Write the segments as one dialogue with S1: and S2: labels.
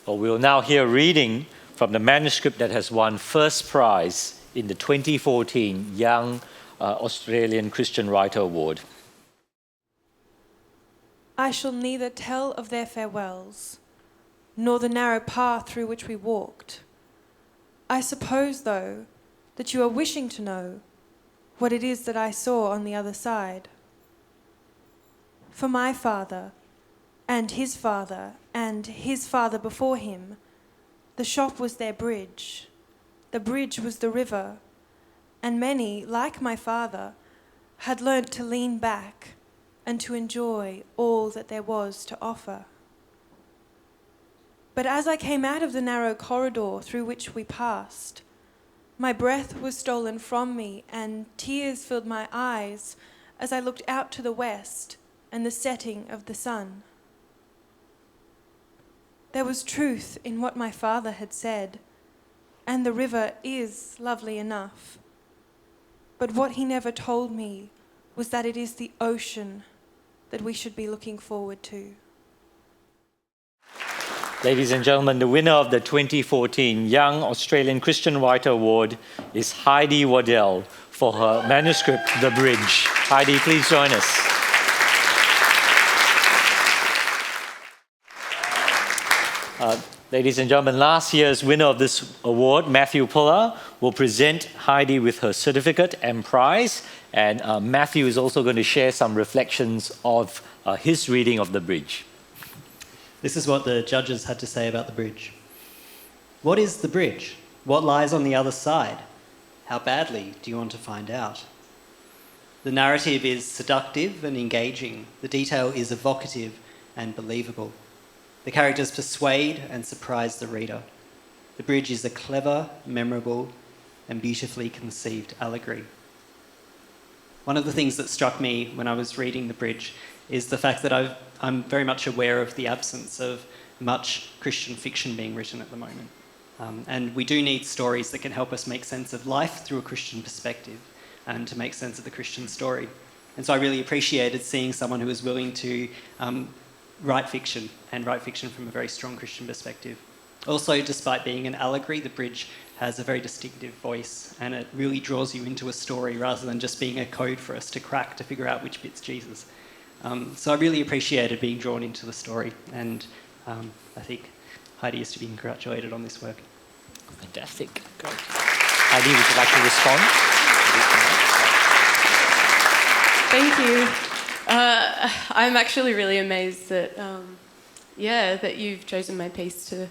S1: Well, we'll now hear a reading from the manuscript that has won first prize in the 2014 Young Australian Christian Writer Award.
S2: I shall neither tell of their farewells, nor the narrow path through which we walked. I suppose, though, that you are wishing to know what it is that I saw on the other side. For my father, and his father, and his father before him, the shop was their bridge. The bridge was the river, and many, like my father, had learnt to lean back and to enjoy all that there was to offer. But as I came out of the narrow corridor through which we passed, my breath was stolen from me and tears filled my eyes as I looked out to the west and the setting of the sun. There was truth in what my father had said, and the river is lovely enough. But what he never told me was that it is the ocean that we should be looking forward to.
S1: Ladies and gentlemen, the winner of the 2014 Young Australian Christian Writer Award is Heidi Waddell for her manuscript, The Bridge. Heidi, please join us. Ladies and gentlemen, last year's winner of this award, Matthew Puller, will present Heidi with her certificate and prize. And Matthew is also going to share some reflections of his reading of The Bridge.
S3: This is what the judges had to say about the bridge. What is the bridge? What lies on the other side? How badly do you want to find out? The narrative is seductive and engaging. The detail is evocative and believable. The characters persuade and surprise the reader. The bridge is a clever, memorable, and beautifully conceived allegory. One of the things that struck me when I was reading The Bridge is the fact that I'm very much aware of the absence of much Christian fiction being written at the moment. And we do need stories that can help us make sense of life through a Christian perspective and to make sense of the Christian story. And so I really appreciated seeing someone who was willing to write fiction and write fiction from a very strong Christian perspective. Also, despite being an allegory, The Bridge has a very distinctive voice and it really draws you into a story rather than just being a code for us to crack to figure out which bit's Jesus. So I really appreciated being drawn into the story, and I think Heidi is to be congratulated on this work.
S1: Fantastic. Great. Heidi, would you like to respond?
S4: Thank you. I'm actually really amazed that, that you've chosen my piece to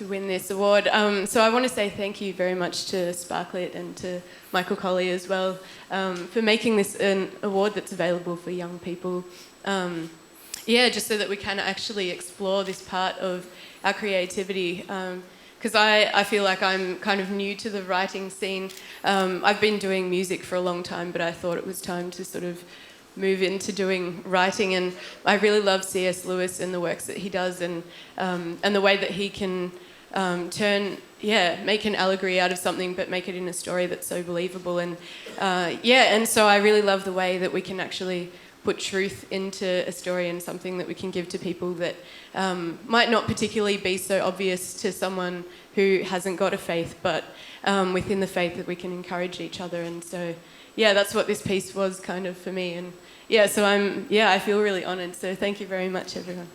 S4: win this award. So I want to say thank you very much to Sparklet and to Michael Colley as well for making this an award that's available for young people. Just so that we can actually explore this part of our creativity. Because I feel like I'm kind of new to the writing scene. I've been doing music for a long time, but I thought it was time to sort of move into doing writing, and I really love C.S. Lewis and the works that he does, and the way that he can make an allegory out of something but make it in a story that's so believable, and so I really love the way that we can actually put truth into a story and something that we can give to people that might not particularly be so obvious to someone who hasn't got a faith, but within the faith that we can encourage each other. And so that's what this piece was kind of for me, and so I feel really honoured, so thank you very much everyone.